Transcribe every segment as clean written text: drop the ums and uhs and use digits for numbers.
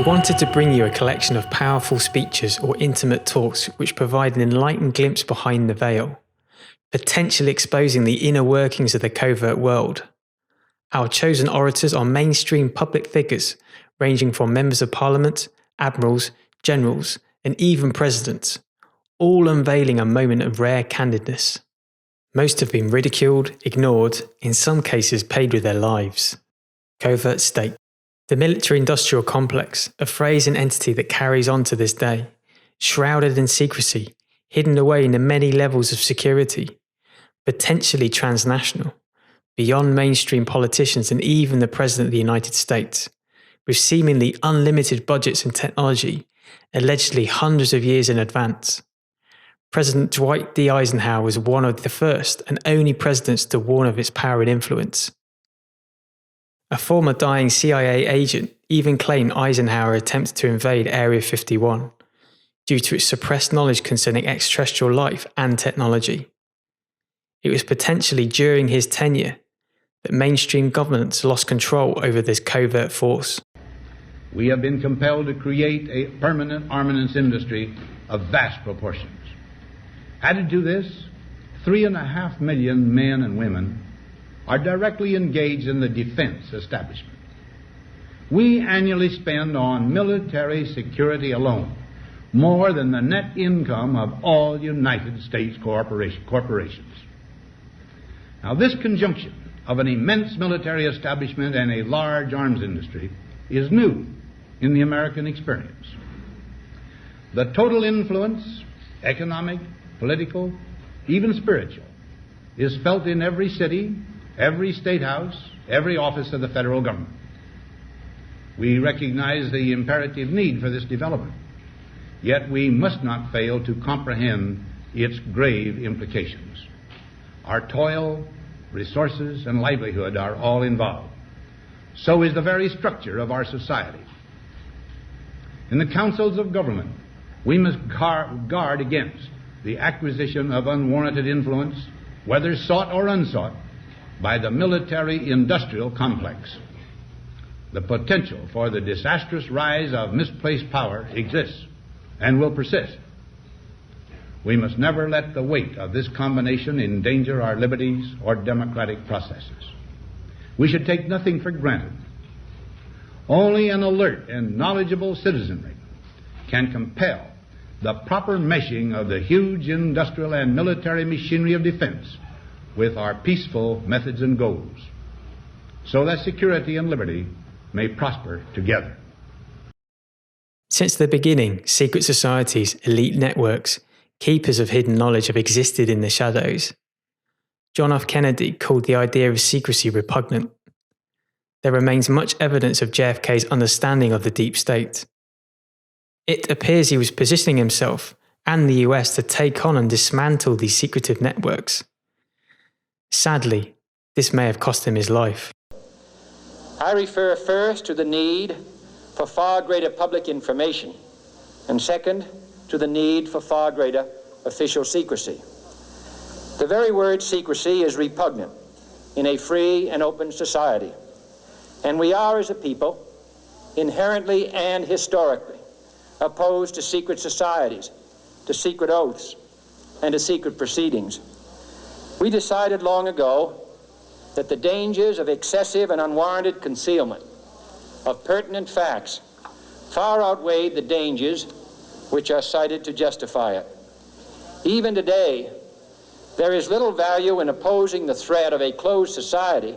wanted to bring you a collection of powerful speeches or intimate talks which provide an enlightened glimpse behind the veil, potentially exposing the inner workings of the covert world. Our chosen orators are mainstream public figures ranging from members of parliament, admirals, generals, and even presidents, all unveiling a moment of rare candidness. Most have been ridiculed, ignored, in some cases paid with their lives. Covert state. The military-industrial complex, a phrase and entity that carries on to this day, shrouded in secrecy, hidden away in the many levels of security, potentially transnational, beyond mainstream politicians and even the President of the United States, with seemingly unlimited budgets and technology, allegedly hundreds of years in advance. President Dwight D. Eisenhower was one of the first and only presidents to warn of its power and influence. A former dying CIA agent even claimed Eisenhower attempted to invade Area 51 due to its suppressed knowledge concerning extraterrestrial life and technology. It was potentially during his tenure that mainstream governments lost control over this covert force. We have been compelled to create a permanent armaments industry of vast proportions. Added to this, 3.5 million men and women are directly engaged in the defense establishment. We annually spend on military security alone more than the net income of all United States corporations. Now, this conjunction of an immense military establishment and a large arms industry is new in the American experience. The total influence, economic, political, even spiritual, is felt in every city, every state house, every office of the federal government. We recognize the imperative need for this development, yet we must not fail to comprehend its grave implications. Our toil, resources, and livelihood are all involved. So is the very structure of our society. In the councils of government, we must guard against the acquisition of unwarranted influence, whether sought or unsought, by the military-industrial complex. The potential for the disastrous rise of misplaced power exists and will persist. We must never let the weight of this combination endanger our liberties or democratic processes. We should take nothing for granted. Only an alert and knowledgeable citizenry can compel the proper meshing of the huge industrial and military machinery of defense with our peaceful methods and goals, so that security and liberty may prosper together. Since the beginning, secret societies, elite networks, keepers of hidden knowledge have existed in the shadows. John F. Kennedy called the idea of secrecy repugnant. There remains much evidence of JFK's understanding of the deep state. It appears he was positioning himself and the US to take on and dismantle these secretive networks. Sadly, this may have cost him his life. I refer first to the need for far greater public information, and second, to the need for far greater official secrecy. The very word secrecy is repugnant in a free and open society, and we are, as a people, inherently and historically opposed to secret societies, to secret oaths, and to secret proceedings. We decided long ago that the dangers of excessive and unwarranted concealment of pertinent facts far outweighed the dangers which are cited to justify it. Even today, there is little value in opposing the threat of a closed society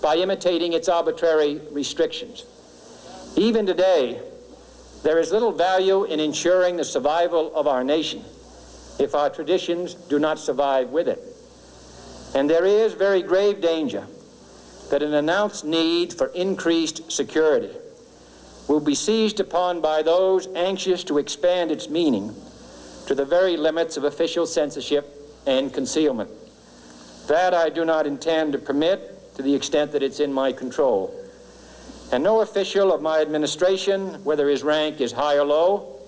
by imitating its arbitrary restrictions. Even today, there is little value in ensuring the survival of our nation if our traditions do not survive with it. And there is very grave danger that an announced need for increased security will be seized upon by those anxious to expand its meaning to the very limits of official censorship and concealment. That I do not intend to permit to the extent that it's in my control. And no official of my administration, whether his rank is high or low,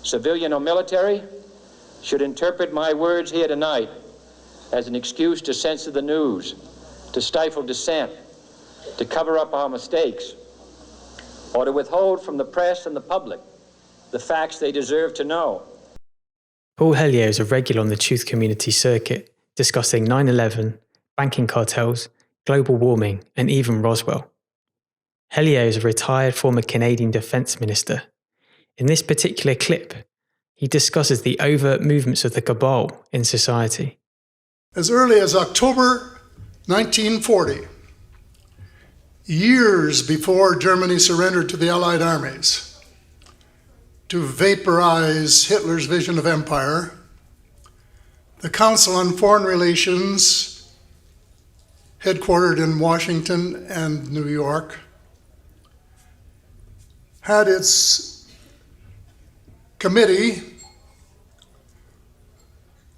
civilian or military, should interpret my words here tonight as an excuse to censor the news, to stifle dissent, to cover up our mistakes. or to withhold from the press and the public the facts they deserve to know. Paul Hellyer is a regular on the truth community circuit, discussing 9/11, banking cartels, global warming, and even Roswell. Hellyer is a retired former Canadian Defence Minister. In this particular clip, he discusses the overt movements of the Cabal in society. As early as October 1940, years before Germany surrendered to the Allied armies to vaporize Hitler's vision of empire, the Council on Foreign Relations, headquartered in Washington and New York, had its Committee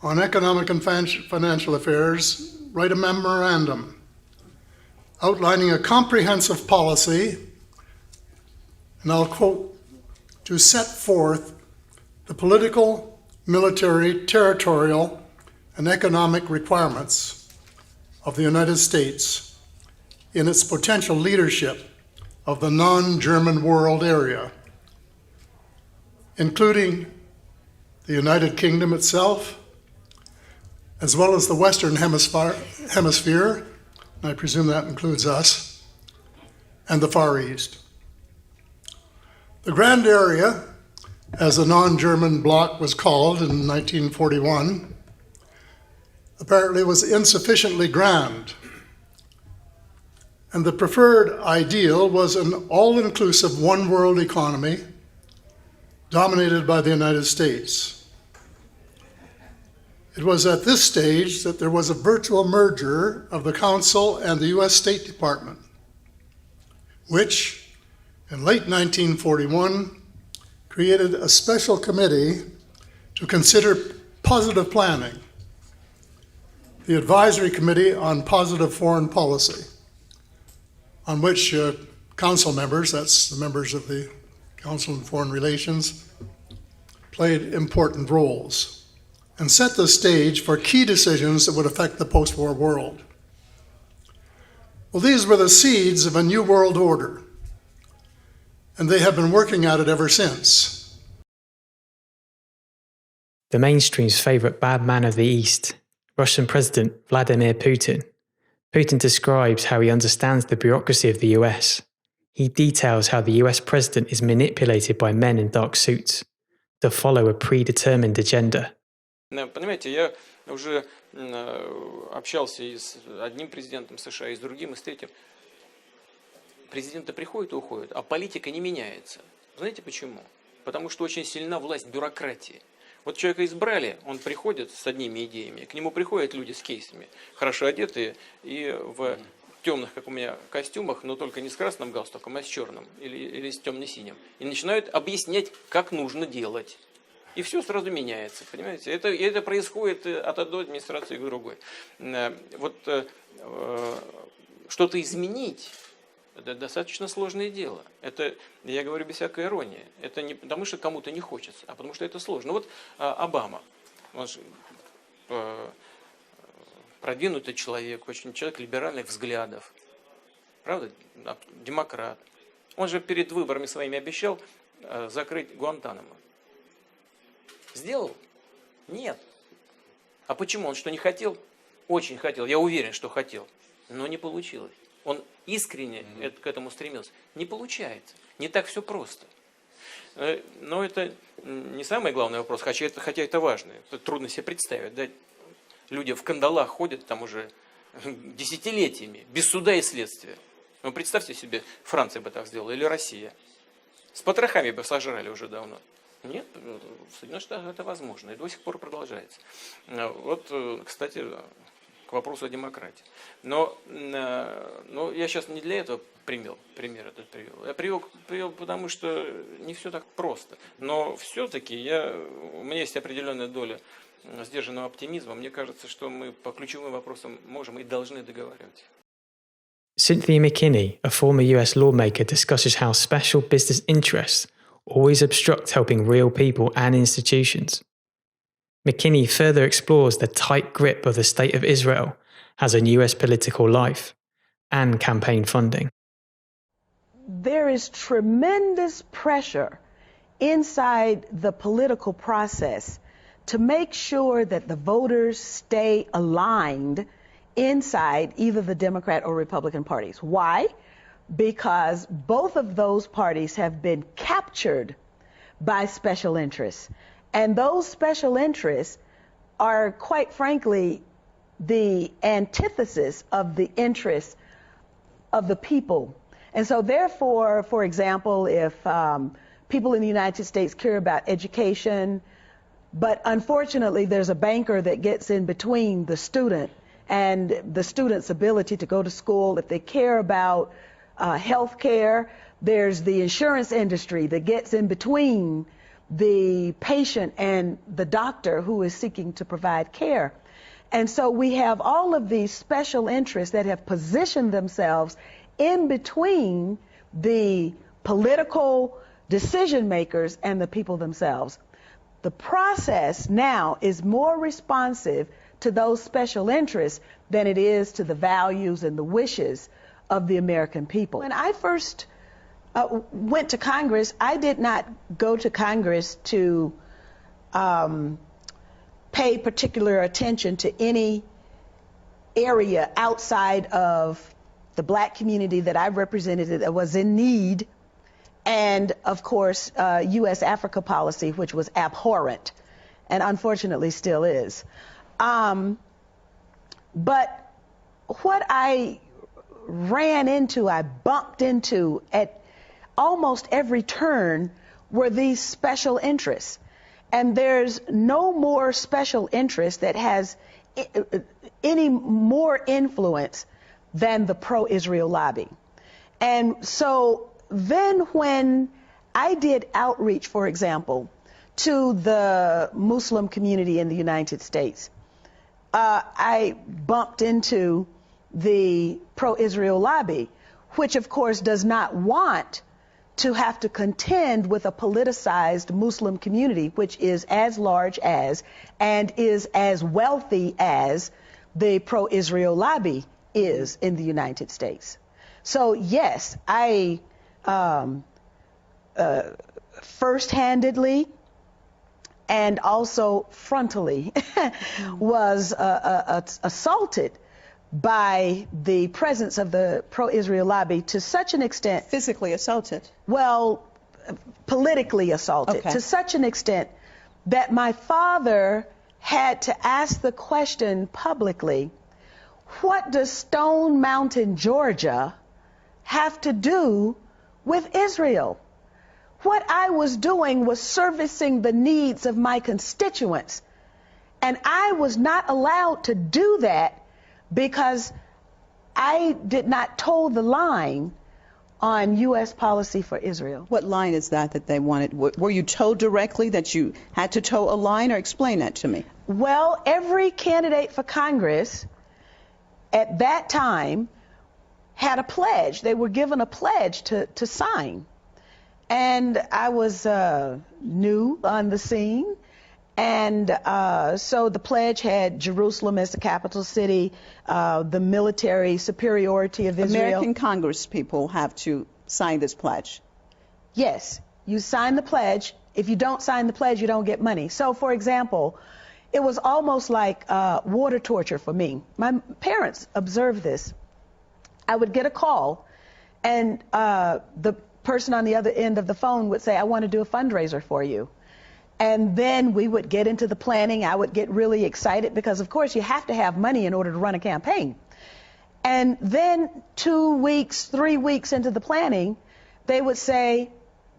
on Economic and Financial Affairs write a memorandum outlining a comprehensive policy, and I'll quote, to set forth the political, military, territorial, and economic requirements of the United States in its potential leadership of the non-German world area, including the United Kingdom itself, as well as the Western Hemisphere, and I presume that includes us, and the Far East. The Grand Area, as the non-German bloc was called in 1941, apparently was insufficiently grand, and the preferred ideal was an all-inclusive one-world economy dominated by the United States. It was at this stage that there was a virtual merger of the Council and the U.S. State Department, which, in late 1941, created a special committee to consider positive planning, the Advisory Committee on Positive Foreign Policy, on which council members, that's the members of the Council on Foreign Relations, played important roles and set the stage for key decisions that would affect the post-war world. Well, these were the seeds of a new world order, and they have been working at it ever since. The mainstream's favourite bad man of the East, Russian President Vladimir Putin. Putin describes how he understands the bureaucracy of the US. He details how the US president is manipulated by men in dark suits to follow a predetermined agenda. Понимаете, я уже общался и с одним президентом США, и с другим, и с третьим. Президенты приходят и уходят, а политика не меняется. Знаете почему? Потому что очень сильна власть бюрократии. Вот человека избрали, он приходит с одними идеями, к нему приходят люди с кейсами, хорошо одетые и в темных, как у меня, костюмах, но только не с красным галстуком, а с черным или с темно-синим. И начинают объяснять, как нужно делать. И все сразу меняется, понимаете? Это происходит от одной администрации к другой. Вот что-то изменить – это достаточно сложное дело. Это, я говорю без всякой иронии. Это не потому, что кому-то не хочется, а потому, что это сложно. Вот Обама, он же продвинутый человек, очень человек либеральных взглядов. Правда? Демократ. Он же перед выборами своими обещал закрыть Гуантанамо. Сделал? Нет. А почему? Он что, не хотел? Очень хотел. Я уверен, что хотел. Но не получилось. Он искренне к этому стремился. Не получается. Не так все просто. Но это не самый главный вопрос, хотя это важно. Это трудно себе представить. Да? Люди в кандалах ходят там уже десятилетиями, без суда и следствия. Ну, представьте себе, Франция бы так сделала, или Россия. С потрохами бы сожрали уже давно. Нет, в Соединенных Штатах это возможно, и до сих пор продолжается. Вот, кстати, к вопросу о демократии. Но я сейчас не для этого пример этот привел. Я привел, потому что не все так просто. Но все-таки у меня есть определенная доля сдержанного оптимизма. Мне кажется, что мы по ключевым вопросам можем и должны договаривать. Cynthia McKinney, a former US lawmaker, discusses how special business interests always obstruct helping real people and institutions. McKinney further explores the tight grip of the State of Israel as a US political life and campaign funding. there is tremendous pressure inside the political process to make sure that the voters stay aligned inside either the Democrat or Republican parties. Why? Because both of those parties have been captured by special interests. And those special interests are, quite frankly, the antithesis of the interests of the people. And so therefore, for example, if people in the United States care about education, but unfortunately there's a banker that gets in between the student and the student's ability to go to school, if they care about health care, there's the insurance industry that gets in between the patient and the doctor who is seeking to provide care. And so we have all of these special interests that have positioned themselves in between the political decision makers and the people themselves. The process now is more responsive to those special interests than it is to the values and the wishes of the American people. When I first went to Congress, I did not go to Congress to pay particular attention to any area outside of the black community that I represented that was in need, and of course U.S. Africa policy, which was abhorrent and unfortunately still is. But what I ran into, I bumped into at almost every turn were these special interests. And there's no more special interest that has any more influence than the pro-Israel lobby. And so then when I did outreach, for example, to the Muslim community in the United States, I bumped into the pro-Israel lobby, which of course does not want to have to contend with a politicized Muslim community, which is as large as and is as wealthy as the pro-Israel lobby is in the United States. So yes, I first-handedly and also frontally was assaulted by the presence of the pro-Israel lobby to such an extent. Physically assaulted? Well, politically assaulted, okay, to such an extent that my father had to ask the question publicly, what does Stone Mountain, Georgia have to do with Israel? What I was doing was servicing the needs of my constituents, and I was not allowed to do that because I did not toe the line on U.S. policy for Israel. What line is that they wanted? Were you told directly that you had to toe a line, or explain that to me? Well, every candidate for Congress at that time had a pledge. They were given a pledge to sign. And I was new on the scene. And so the pledge had Jerusalem as the capital city, the military superiority of Israel. American Congress people have to sign this pledge. Yes, you sign the pledge. If you don't sign the pledge, you don't get money. So, for example, it was almost like water torture for me. My parents observed this. I would get a call, and the person on the other end of the phone would say, I want to do a fundraiser for you. And then we would get into the planning. I would get really excited because, of course, you have to have money in order to run a campaign. And then 2 weeks, 3 weeks into the planning, they would say,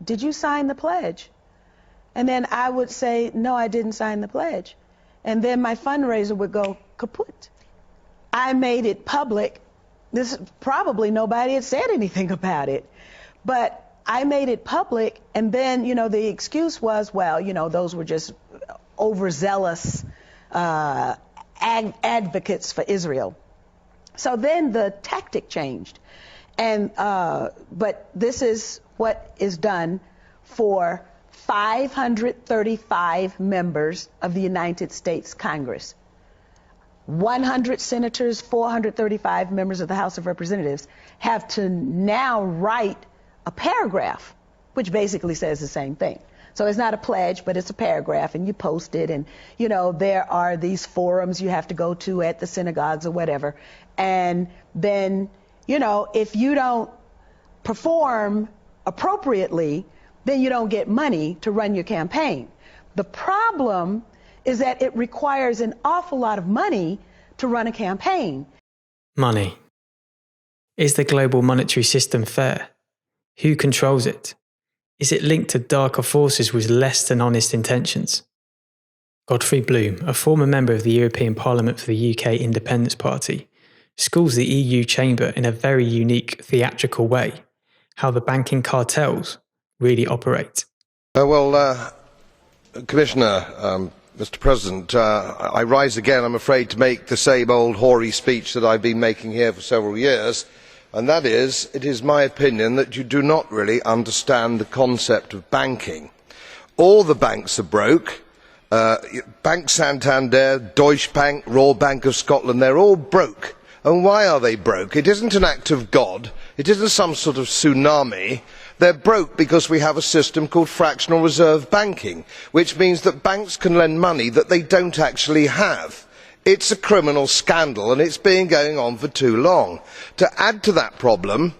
did you sign the pledge? And then I would say, no, I didn't sign the pledge. And then my fundraiser would go kaput. I made it public. This probably nobody had said anything about it. But I made it public, and then, you know, the excuse was, well, you know, those were just overzealous advocates for Israel. So then the tactic changed. And but this is what is done for 535 members of the United States Congress. 100 senators, 435 members of the House of Representatives have to now write a paragraph, which basically says the same thing. So it's not a pledge, but it's a paragraph, and you post it, and, you know, there are these forums you have to go to at the synagogues or whatever. And then, you know, if you don't perform appropriately, then you don't get money to run your campaign. The problem is that it requires an awful lot of money to run a campaign. Money. Is the global monetary system fair? Who controls it? Is it linked to darker forces with less than honest intentions? Godfrey Bloom, a former member of the European Parliament for the UK Independence Party, schools the EU chamber in a very unique theatrical way, how the banking cartels really operate. Commissioner, Mr. President, I rise again, I'm afraid, to make the same old hoary speech that I've been making here for several years, and that is, it is my opinion that you do not really understand the concept of banking. All the banks are broke. Bank Santander, Deutsche Bank, Royal Bank of Scotland, they're all broke. And why are they broke? It isn't an act of God. It isn't some sort of tsunami. They're broke because we have a system called fractional reserve banking, which means that banks can lend money that they don't actually have. It's a criminal scandal, and it's been going on for too long. To add to that problem,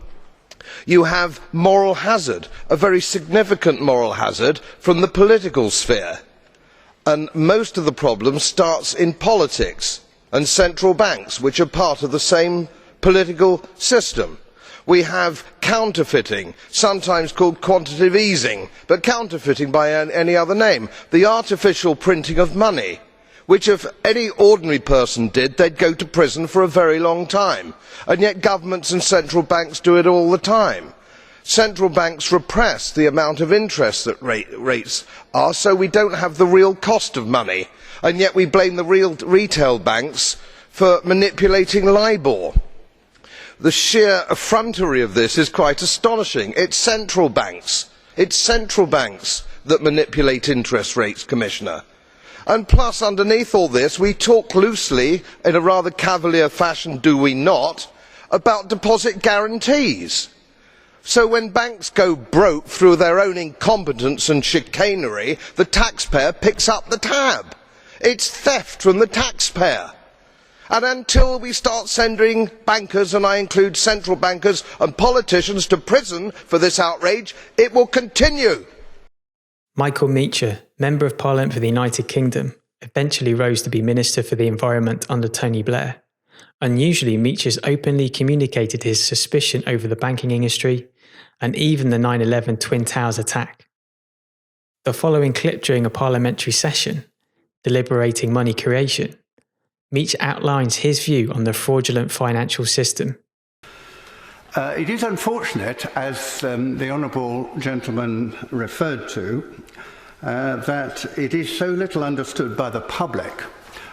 you have moral hazard, a very significant moral hazard from the political sphere. And most of the problem starts in politics and central banks, which are part of the same political system. We have counterfeiting, sometimes called quantitative easing, but counterfeiting by any other name. The artificial printing of money, which if any ordinary person did, they'd go to prison for a very long time. And yet governments and central banks do it all the time. Central banks repress the amount of interest that rates are, so we don't have the real cost of money. And yet we blame the real retail banks for manipulating LIBOR. The sheer effrontery of this is quite astonishing. It's central banks that manipulate interest rates, Commissioner. And plus, underneath all this, we talk loosely, in a rather cavalier fashion, do we not, about deposit guarantees. So when banks go broke through their own incompetence and chicanery, the taxpayer picks up the tab. It's theft from the taxpayer. And until we start sending bankers, and I include central bankers and politicians, to prison for this outrage, it will continue. Michael Meacher, Member of Parliament for the United Kingdom, eventually rose to be Minister for the Environment under Tony Blair. Unusually, Meacher's openly communicated his suspicion over the banking industry and even the 9/11 Twin Towers attack. The following clip during a parliamentary session, deliberating money creation, Meacher outlines his view on the fraudulent financial system. It is unfortunate, as the Honourable Gentleman referred to, that it is so little understood by the public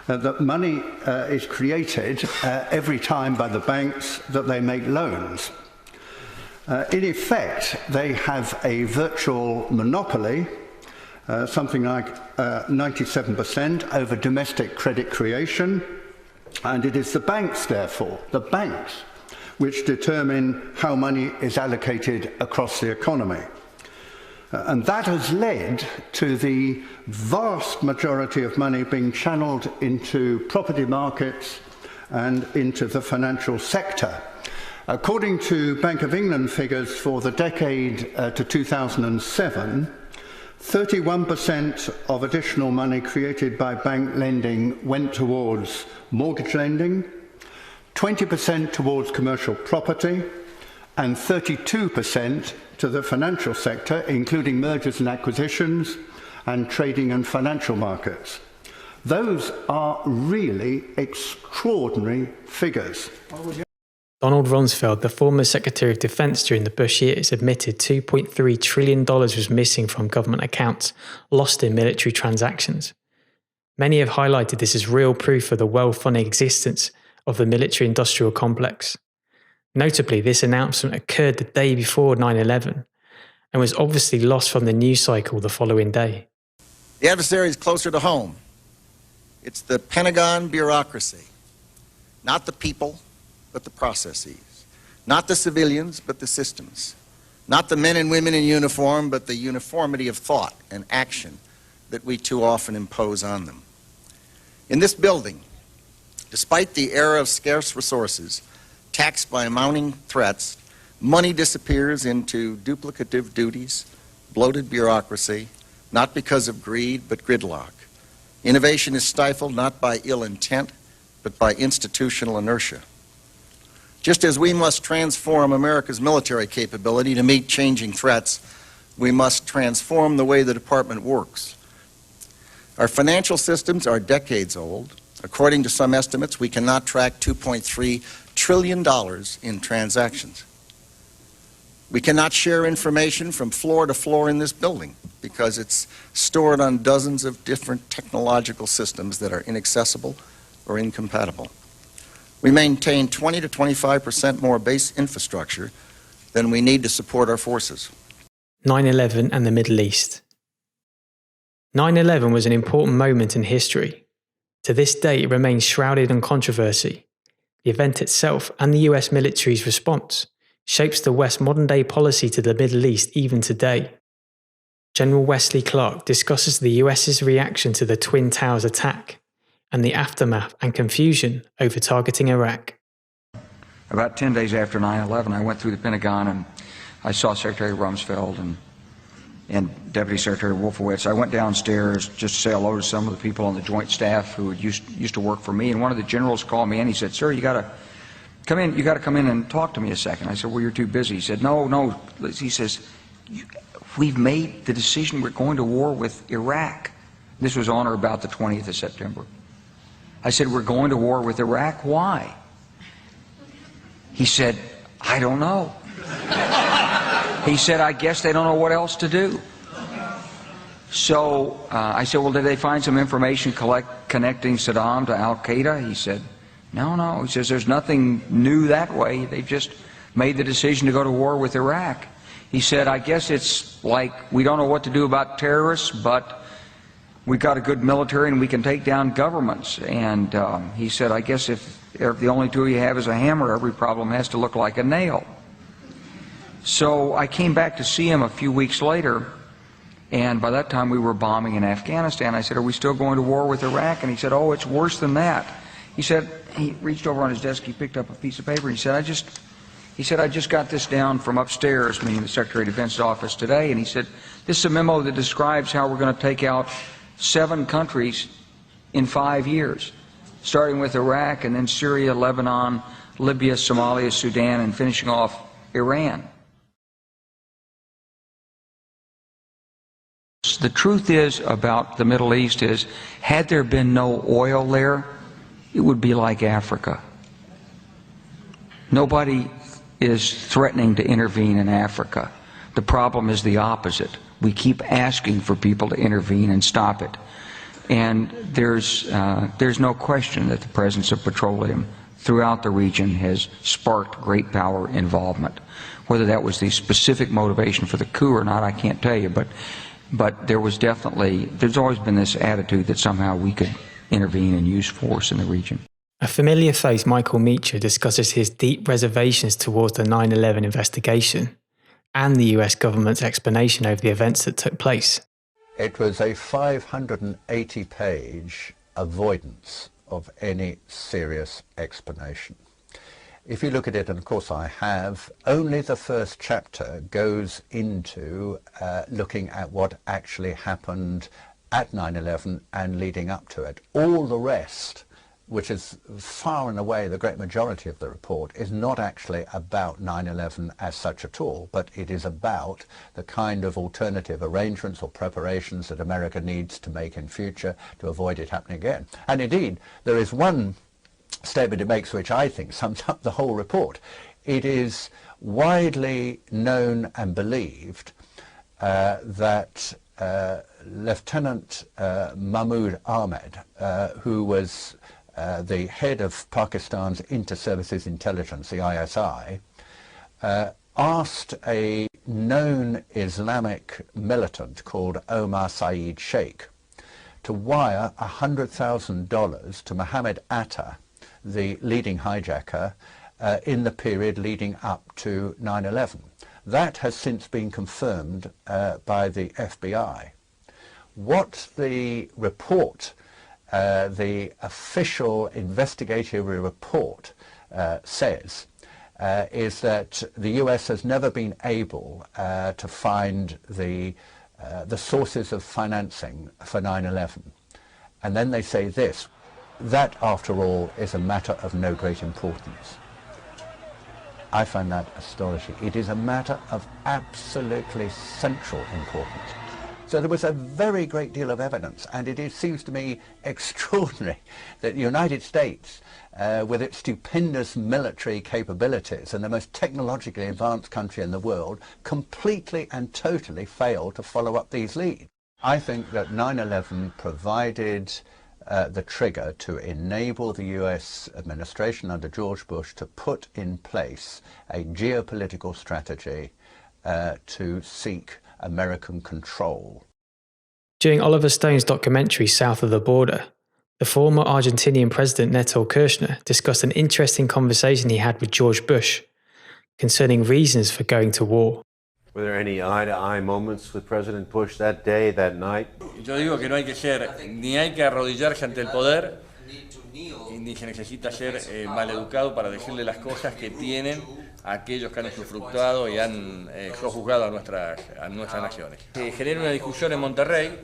that money is created every time by the banks that they make loans. In effect, they have a virtual monopoly, something like 97% over domestic credit creation, and it is the banks, therefore, the banks, which determine how money is allocated across the economy. And that has led to the vast majority of money being channeled into property markets and into the financial sector. According to Bank of England figures for the decade to 2007, 31% of additional money created by bank lending went towards mortgage lending, 20% towards commercial property, and 32% to the financial sector, including mergers and acquisitions and trading and financial markets. Those are really extraordinary figures. Donald Rumsfeld, the former Secretary of Defense during the Bush years, admitted $2.3 trillion was missing from government accounts, lost in military transactions. Many have highlighted this as real proof of the well-funded existence of the military-industrial complex. Notably, this announcement occurred the day before 9/11 and was obviously lost from the news cycle the following day. The adversary is closer to home. It's the Pentagon bureaucracy, not the people, but the processes, not the civilians, but the systems, Not the men and women in uniform, but the uniformity of thought and action that we too often impose on them. In this building, despite the era of scarce resources, taxed by mounting threats, money disappears into duplicative duties, bloated bureaucracy, not because of greed, but gridlock. Innovation is stifled not by ill intent, but by institutional inertia. Just as we must transform America's military capability to meet changing threats, we must transform the way the department works. Our financial systems are decades old. According to some estimates, we cannot track $2.3 trillion in transactions. We cannot share information from floor to floor in this building because it's stored on dozens of different technological systems that are inaccessible or incompatible. We maintain 20 to 25% more base infrastructure than we need to support our forces. 9/11 and the Middle East. 9/11 was an important moment in history. To this day, it remains shrouded in controversy. The event itself and the US military's response shapes the West's modern-day policy to the Middle East even today. General Wesley Clark discusses the US's reaction to the Twin Towers attack and the aftermath and confusion over targeting Iraq. About 10 days after 9/11, I went through the Pentagon and I saw Secretary Rumsfeld and Deputy Secretary Wolfowitz. I went downstairs just to say hello to some of the people on the joint staff who used to work for me, and one of the generals called me and he said, "Sir, you got to come in and talk to me a second." I said, "Well, you're too busy." He said, No. He says, "We've made the decision. We're going to war with Iraq." This was on or about the 20th of September. I said, "We're going to war with Iraq. Why?" He said, "I don't know." He said, "I guess they don't know what else to do." So I said, "Well, did they find some information connecting Saddam to Al-Qaeda?" He said, No. He says, "There's nothing new that way. They've just made the decision to go to war with Iraq." He said, "I guess it's like we don't know what to do about terrorists, but we've got a good military and we can take down governments." And he said, "I guess if the only tool you have is a hammer, every problem has to look like a nail." So I came back to see him a few weeks later, and by that time we were bombing in Afghanistan. I said, "Are we still going to war with Iraq?" And he said, "Oh, it's worse than that." He said, he reached over on his desk, he picked up a piece of paper, and he said, I just got this down from upstairs, meaning the Secretary of Defense's office today, and he said, "This is a memo that describes how we're going to take out 7 countries in 5 years, starting with Iraq and then Syria, Lebanon, Libya, Somalia, Sudan, and finishing off Iran." The truth is about the Middle East is, had there been no oil there, it would be like Africa. Nobody is threatening to intervene in Africa. The problem is the opposite. We keep asking for people to intervene and stop it. And there's no question that the presence of petroleum throughout the region has sparked great power involvement. Whether that was the specific motivation for the coup or not, I can't tell you, but there's always been this attitude that somehow we could intervene and use force in the region. A familiar face, Michael Meacher, discusses his deep reservations towards the 9/11 investigation and the US government's explanation over the events that took place. It was a 580-page avoidance of any serious explanation. If you look at it, and of course I have, only the first chapter goes into looking at what actually happened at 9/11 and leading up to it. All the rest, which is far and away the great majority of the report, is not actually about 9/11 as such at all, but it is about the kind of alternative arrangements or preparations that America needs to make in future to avoid it happening again. And indeed, there is one statement it makes which I think sums up the whole report. It is widely known and believed that Lieutenant Mahmoud Ahmed, who was the head of Pakistan's Inter-Services Intelligence, the ISI, asked a known Islamic militant called Omar Saeed Sheikh to wire $100,000 to Mohammed Atta, the leading hijacker, in the period leading up to 9/11. That has since been confirmed by the FBI. What the report, the official investigatory report, says is that the US has never been able to find the sources of financing for 9/11. And then they say this: that, after all, is a matter of no great importance. I find that astonishing. It is a matter of absolutely central importance. So there was a very great deal of evidence, and it seems to me extraordinary that the United States, with its stupendous military capabilities and the most technologically advanced country in the world, completely and totally failed to follow up these leads. I think that 9/11 provided the trigger to enable the US administration under George Bush to put in place a geopolitical strategy to seek American control. During Oliver Stone's documentary South of the Border, the former Argentinian president Nestor Kirchner discussed an interesting conversation he had with George Bush concerning reasons for going to war. Were there any eye-to-eye moments with President Bush that day, that night? Yo digo que no hay que ser, ni hay que arrodillarse ante el poder, ni se necesita ser maleducado para decirle las cosas que tienen a aquellos que han usufructuado y han sojuzgado a nuestras naciones. Se genera una discusión en Monterrey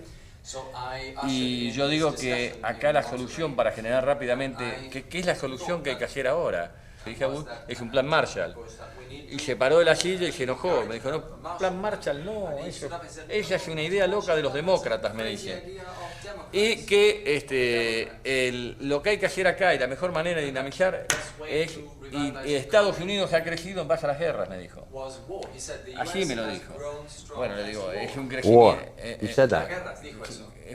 y yo digo que acá la solución para generar rápidamente, ¿qué es la solución que hay que hacer ahora? Dije a Bush, es un plan Marshall. Y se paró de la silla y se enojó. Me dijo, no, plan Marshall no, esa es una idea loca de los demócratas, me dice. Y que lo que hay que hacer acá y la mejor manera de dinamizar es, y Estados Unidos ha crecido en base a las guerras, me dijo. Así me lo dijo. Bueno, le digo, es un crecimiento.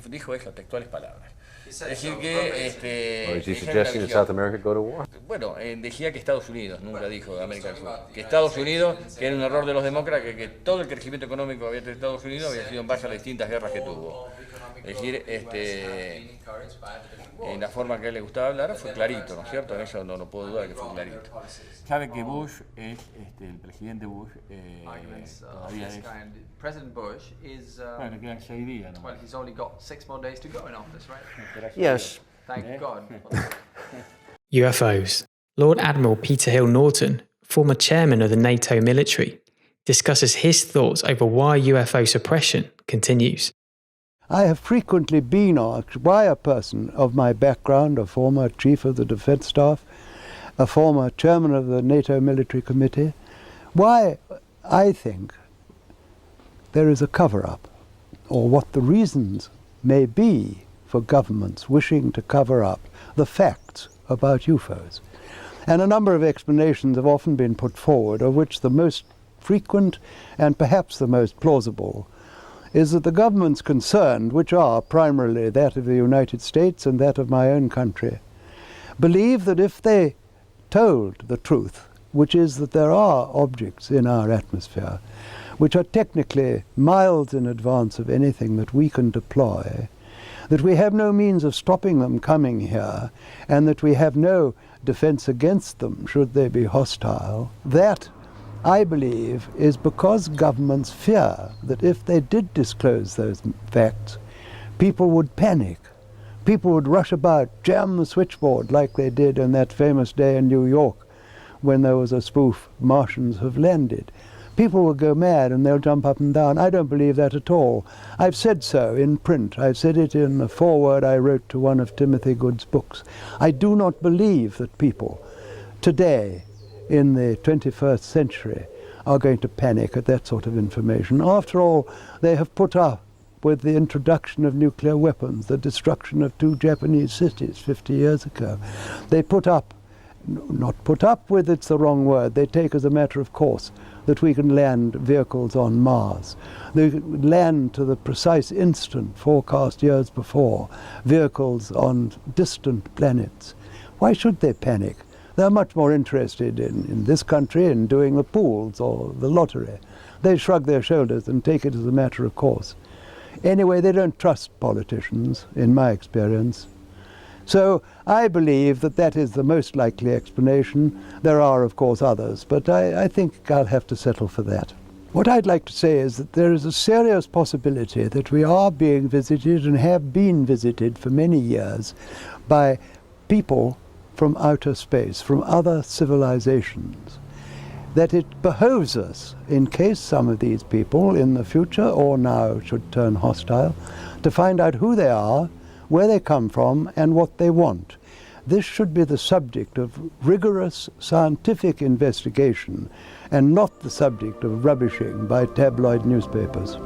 Dijo esas textuales palabras. Es decir que is he suggesting that South America go to war? Bueno, decía que Estados Unidos, nunca dijo de América del Sur. Que Estados Unidos, que era un error de los demócratas, que todo el crecimiento económico que había tenido Estados Unidos había sido en base a las distintas guerras que tuvo. Es decir, en la forma que a él le gustaba hablar fue clarito, ¿no es cierto? En eso no puedo dudar que fue clarito. Sabe que Bush es, el presidente Bush, todavía es... President Bush is... bueno, quedan 6 días, ¿no? Well, he's only got 6 more days to go in office, right? Yes. Thank God. UFOs. Lord Admiral Peter Hill-Norton, former chairman of the NATO military, discusses his thoughts over why UFO suppression continues. I have frequently been asked why a person of my background, a former chief of the defense staff, a former chairman of the NATO military committee, why I think there is a cover-up, or what the reasons may be for governments wishing to cover up the facts about UFOs. And a number of explanations have often been put forward, of which the most frequent and perhaps the most plausible is that the governments concerned, which are primarily that of the United States and that of my own country, believe that if they told the truth, which is that there are objects in our atmosphere which are technically miles in advance of anything that we can deploy, that we have no means of stopping them coming here, and that we have no defense against them should they be hostile, that, I believe, is because governments fear that if they did disclose those facts, people would panic. People would rush about, jam the switchboard like they did on that famous day in New York when there was a spoof, Martians have landed. People will go mad and they'll jump up and down. I don't believe that at all. I've said so in print. I've said it in a foreword I wrote to one of Timothy Good's books. I do not believe that people today, in the 21st century, are going to panic at that sort of information. After all, they have put up with the introduction of nuclear weapons, the destruction of 2 Japanese cities 50 years ago. They put up, not put up with, it's the wrong word, they take as a matter of course that we can land vehicles on Mars. They land to the precise instant forecast years before, vehicles on distant planets. Why should they panic? They're much more interested in this country in doing the pools or the lottery. They shrug their shoulders and take it as a matter of course. Anyway, they don't trust politicians, in my experience. So I believe that that is the most likely explanation. There are, of course, others, but I think I'll have to settle for that. What I'd like to say is that there is a serious possibility that we are being visited and have been visited for many years by people from outer space, from other civilizations. That it behoves us, in case some of these people in the future or now should turn hostile, to find out who they are, where they come from, and what they want. This should be the subject of rigorous scientific investigation and not the subject of rubbishing by tabloid newspapers.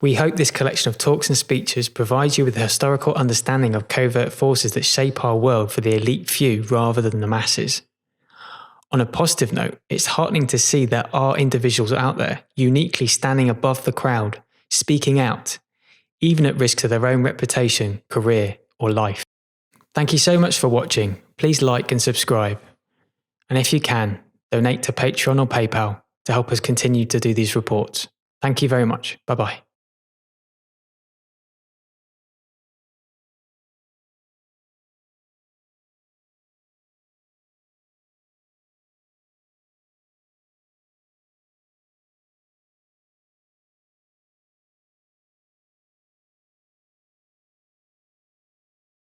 We hope this collection of talks and speeches provides you with a historical understanding of covert forces that shape our world for the elite few rather than the masses. On a positive note, it's heartening to see there are individuals out there uniquely standing above the crowd, speaking out, even at risk to their own reputation, career, or life. Thank you so much for watching. Please like and subscribe. And if you can, donate to Patreon or PayPal to help us continue to do these reports. Thank you very much. Bye-bye.